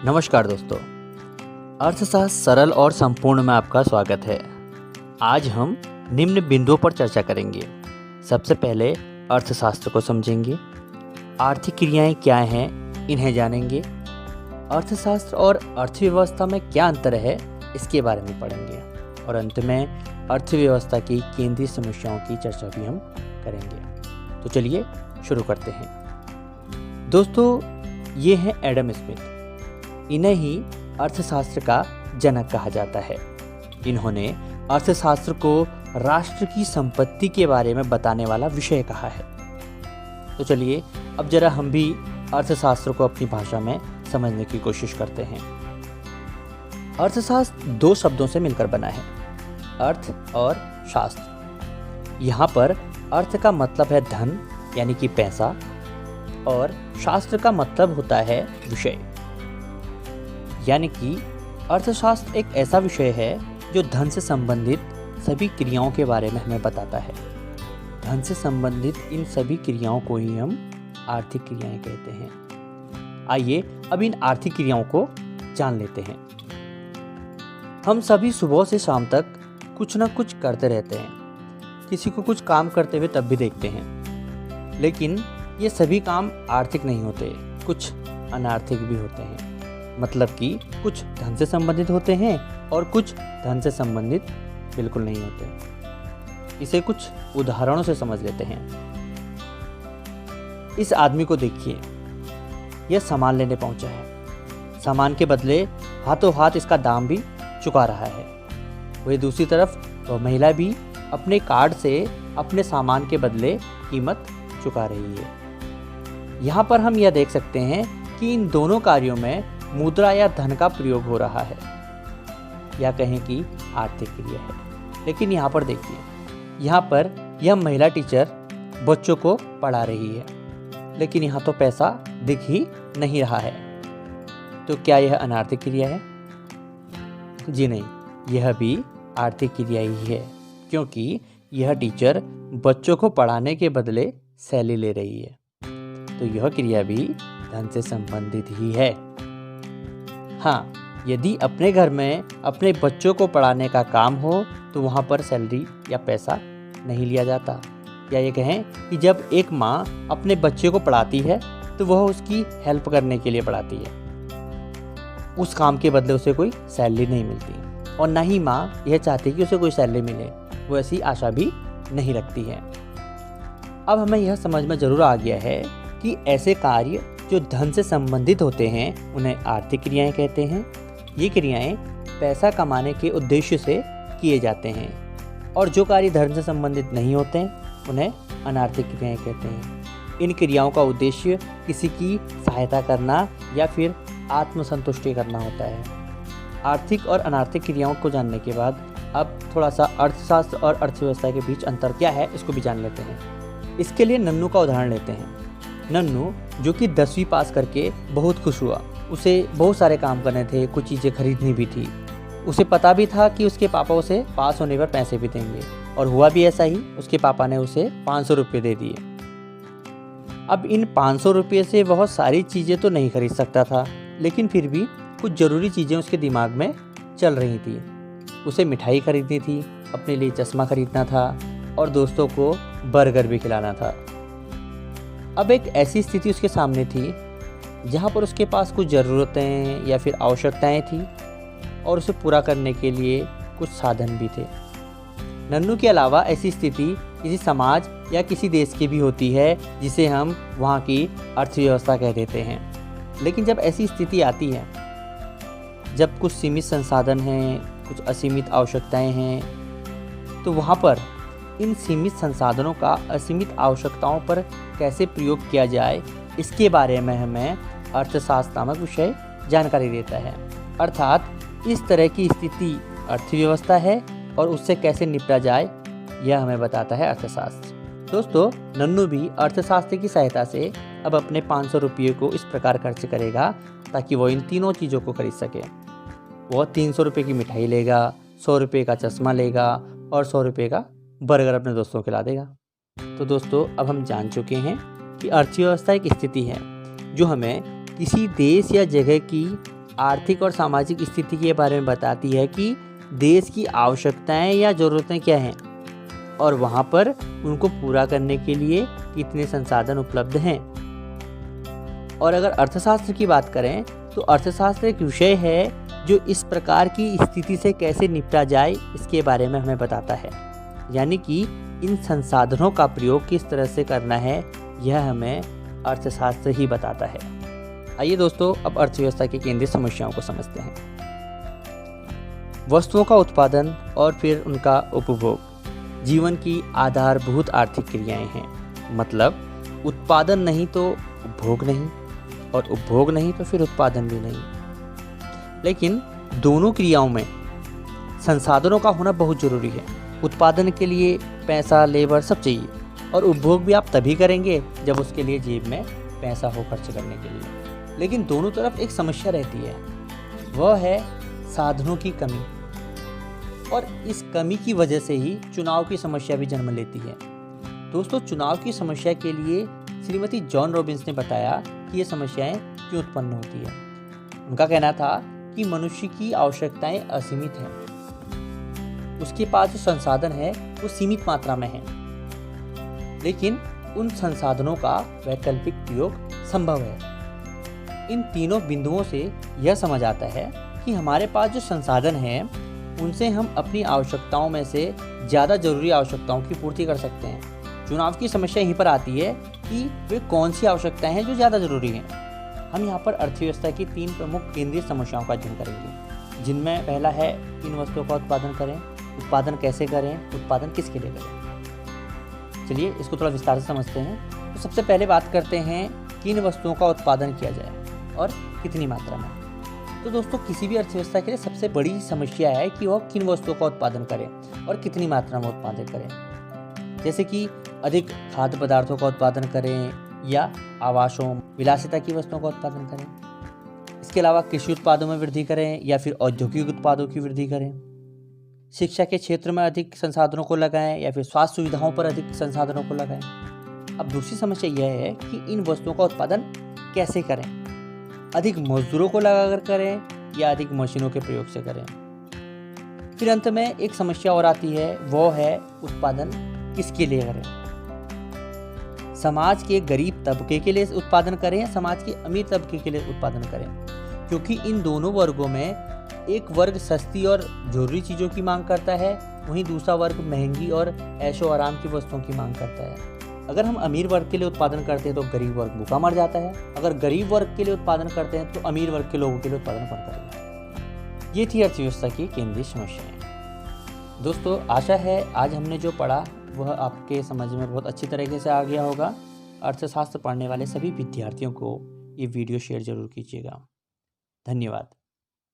नमस्कार दोस्तों, अर्थशास्त्र सरल और संपूर्ण में आपका स्वागत है। आज हम निम्न बिंदुओं पर चर्चा करेंगे। सबसे पहले अर्थशास्त्र को समझेंगे, आर्थिक क्रियाएं क्या हैं इन्हें जानेंगे, अर्थशास्त्र और अर्थव्यवस्था में क्या अंतर है इसके बारे में पढ़ेंगे और अंत में अर्थव्यवस्था की केंद्रीय समस्याओं की चर्चा भी हम करेंगे। तो चलिए शुरू करते हैं। दोस्तों, ये हैं एडम स्मिथ। इन्हें ही अर्थशास्त्र का जनक कहा जाता है। इन्होंने अर्थशास्त्र को राष्ट्र की संपत्ति के बारे में बताने वाला विषय कहा है। तो चलिए अब जरा हम भी अर्थशास्त्र को अपनी भाषा में समझने की कोशिश करते हैं। अर्थशास्त्र दो शब्दों से मिलकर बना है, अर्थ और शास्त्र। यहाँ पर अर्थ का मतलब है धन यानी कि पैसा और शास्त्र का मतलब होता है विषय, यानी कि अर्थशास्त्र एक ऐसा विषय है जो धन से संबंधित सभी क्रियाओं के बारे में हमें बताता है। धन से संबंधित इन सभी क्रियाओं को ही हम आर्थिक क्रियाएं कहते हैं। आइए अब इन आर्थिक क्रियाओं को जान लेते हैं। हम सभी सुबह से शाम तक कुछ ना कुछ करते रहते हैं। किसी को कुछ काम करते हुए तब भी देखते हैं, लेकिन ये सभी काम आर्थिक नहीं होते, कुछ अनार्थिक भी होते हैं। मतलब कि कुछ धन से संबंधित होते हैं और कुछ धन से संबंधित बिल्कुल नहीं होते। इसे कुछ उदाहरणों से समझ लेते हैं। इस आदमी को देखिए, यह सामान लेने पहुंचा है। सामान के बदले हाथों हाथ इसका दाम भी चुका रहा है। वही दूसरी तरफ वह महिला भी अपने कार्ड से अपने सामान के बदले कीमत चुका रही है। यहाँ पर हम यह देख सकते हैं कि इन दोनों कार्यों में मुद्रा या धन का प्रयोग हो रहा है, या कहें कि आर्थिक क्रिया है। लेकिन यहाँ पर देखिए, यहाँ पर यह महिला टीचर बच्चों को पढ़ा रही है, लेकिन यहाँ तो पैसा दिख ही नहीं रहा है। तो क्या यह अनार्थिक क्रिया है? जी नहीं, यह भी आर्थिक क्रिया ही है, क्योंकि यह टीचर बच्चों को पढ़ाने के बदले सैलरी ले रही है। तो यह क्रिया भी धन से संबंधित ही है। हाँ, यदि अपने घर में अपने बच्चों को पढ़ाने का काम हो तो वहाँ पर सैलरी या पैसा नहीं लिया जाता। या ये कहें कि जब एक माँ अपने बच्चे को पढ़ाती है तो वह उसकी हेल्प करने के लिए पढ़ाती है। उस काम के बदले उसे कोई सैलरी नहीं मिलती और ना ही माँ यह चाहती कि उसे कोई सैलरी मिले, वो ऐसी आशा भी नहीं रखती है। अब हमें यह समझ में ज़रूर आ गया है कि ऐसे कार्य जो धन से संबंधित होते हैं उन्हें आर्थिक क्रियाएं कहते हैं। ये क्रियाएं पैसा कमाने के उद्देश्य से किए जाते हैं, और जो कार्य धन से संबंधित नहीं होते हैं उन्हें अनार्थिक क्रियाएं कहते हैं। इन क्रियाओं का उद्देश्य किसी की सहायता करना या फिर आत्मसंतुष्टि करना होता है। आर्थिक और अनार्थिक क्रियाओं को जानने के बाद अब थोड़ा सा अर्थशास्त्र और अर्थव्यवस्था के बीच अंतर क्या है इसको भी जान लेते हैं। इसके लिए नन्नू का उदाहरण लेते हैं। नन्नू जो कि 10वीं पास करके बहुत खुश हुआ। उसे बहुत सारे काम करने थे, कुछ चीज़ें खरीदनी भी थी। उसे पता भी था कि उसके पापा उसे पास होने पर पैसे भी देंगे, और हुआ भी ऐसा ही। उसके पापा ने उसे 500 रुपये दे दिए। अब इन 500 रुपये से बहुत सारी चीज़ें तो नहीं खरीद सकता था, लेकिन फिर भी कुछ ज़रूरी चीज़ें उसके दिमाग में चल रही थी। उसे मिठाई खरीदनी थी, अपने लिए चश्मा खरीदना था और दोस्तों को बर्गर भी खिलाना था। अब एक ऐसी स्थिति उसके सामने थी जहाँ पर उसके पास कुछ ज़रूरतें या फिर आवश्यकताएं थी और उसे पूरा करने के लिए कुछ साधन भी थे। नन्नू के अलावा ऐसी स्थिति किसी समाज या किसी देश की भी होती है, जिसे हम वहाँ की अर्थव्यवस्था कह देते हैं। लेकिन जब ऐसी स्थिति आती है, जब कुछ सीमित संसाधन हैं, कुछ असीमित आवश्यकताएं हैं, तो वहाँ पर इन सीमित संसाधनों का असीमित आवश्यकताओं पर कैसे प्रयोग किया जाए, इसके बारे में हमें अर्थशास्त्र नामक विषय जानकारी देता है। अर्थात इस तरह की स्थिति अर्थव्यवस्था है और उससे कैसे निपटा जाए यह हमें बताता है अर्थशास्त्र। दोस्तों, नन्नू भी अर्थशास्त्र की सहायता से अब अपने 500 रुपये को इस प्रकार खर्च करेगा ताकि वो इन तीनों चीज़ों को खरीद सके। वह 300 रुपये की मिठाई लेगा, 100 रुपये का चश्मा लेगा और 100 रुपये का बर्गर अपने दोस्तों को खिला देगा। तो दोस्तों, अब हम जान चुके हैं कि अर्थव्यवस्था एक स्थिति है जो हमें किसी देश या जगह की आर्थिक और सामाजिक स्थिति के बारे में बताती है कि देश की आवश्यकताएं या ज़रूरतें क्या हैं और वहाँ पर उनको पूरा करने के लिए कितने संसाधन उपलब्ध हैं। और अगर अर्थशास्त्र की बात करें तो अर्थशास्त्र एक विषय है जो इस प्रकार की स्थिति से कैसे निपटा जाए इसके बारे में हमें बताता है, यानी कि इन संसाधनों का प्रयोग किस तरह से करना है यह हमें अर्थशास्त्र ही बताता है। आइए दोस्तों, अब अर्थव्यवस्था की केंद्रीय समस्याओं को समझते हैं। वस्तुओं का उत्पादन और फिर उनका उपभोग जीवन की आधारभूत आर्थिक क्रियाएं हैं। मतलब उत्पादन नहीं तो उपभोग नहीं, और उपभोग नहीं तो फिर उत्पादन भी नहीं। लेकिन दोनों क्रियाओं में संसाधनों का होना बहुत ज़रूरी है। उत्पादन के लिए पैसा, लेबर सब चाहिए, और उपभोग भी आप तभी करेंगे जब उसके लिए जेब में पैसा हो खर्च करने के लिए। लेकिन दोनों तरफ एक समस्या रहती है, वह है साधनों की कमी, और इस कमी की वजह से ही चुनाव की समस्या भी जन्म लेती है। दोस्तों, चुनाव की समस्या के लिए श्रीमती जॉन रॉबिन्स ने बताया कि ये समस्याएं क्यों उत्पन्न होती है। उनका कहना था कि मनुष्य की आवश्यकताएं असीमित हैं, उसके पास जो संसाधन है वो सीमित मात्रा में है, लेकिन उन संसाधनों का वैकल्पिक प्रयोग संभव है। इन तीनों बिंदुओं से यह समझ आता है कि हमारे पास जो संसाधन हैं उनसे हम अपनी आवश्यकताओं में से ज़्यादा जरूरी आवश्यकताओं की पूर्ति कर सकते हैं। चुनाव की समस्या यहीं पर आती है कि वे कौन सी आवश्यकताएं हैं जो ज़्यादा जरूरी हैं। हम यहाँ पर अर्थव्यवस्था की 3 प्रमुख केंद्रीय समस्याओं का अध्ययन करेंगे, जिनमें पहला है किन वस्तुओं का उत्पादन करें, उत्पादन कैसे करें, उत्पादन किसके लिए करें। चलिए इसको थोड़ा विस्तार से समझते हैं। तो सबसे पहले बात करते हैं किन वस्तुओं का उत्पादन किया जाए और कितनी मात्रा में। तो दोस्तों, किसी भी अर्थव्यवस्था के लिए सबसे बड़ी समस्या है कि वह किन वस्तुओं का उत्पादन करें और कितनी मात्रा में उत्पादन करें। जैसे कि अधिक खाद्य पदार्थों का उत्पादन करें या आवासों, विलासिता की वस्तुओं का उत्पादन करें। इसके अलावा कृषि उत्पादों में वृद्धि करें या फिर औद्योगिक उत्पादों की वृद्धि करें। शिक्षा के क्षेत्र में अधिक संसाधनों को लगाएं या फिर स्वास्थ्य सुविधाओं पर अधिक संसाधनों को लगाएं। अब दूसरी समस्या यह है कि इन वस्तुओं का उत्पादन कैसे करें, अधिक मजदूरों को लगाकर करें या अधिक मशीनों के प्रयोग से करें। फिर अंत में एक समस्या और आती है, वो है उत्पादन किसके लिए करें। समाज के गरीब तबके के लिए उत्पादन करें या समाज के अमीर तबके के लिए उत्पादन करें, क्योंकि इन दोनों वर्गों में एक वर्ग सस्ती और जरूरी चीज़ों की मांग करता है, वहीं दूसरा वर्ग महंगी और ऐशो आराम की वस्तुओं की मांग करता है। अगर हम अमीर वर्ग के लिए उत्पादन करते हैं तो गरीब वर्ग भूखा मर जाता है, अगर गरीब वर्ग के लिए उत्पादन करते हैं तो अमीर वर्ग के लोगों के लिए उत्पादन कौन करेगा। ये थी अर्थव्यवस्था की केंद्रीय समस्याएं। दोस्तों, आशा है आज हमने जो पढ़ा वह आपके समझ में बहुत अच्छी तरीके से आ गया होगा। अर्थशास्त्र पढ़ने वाले सभी विद्यार्थियों को ये वीडियो शेयर जरूर कीजिएगा। धन्यवाद।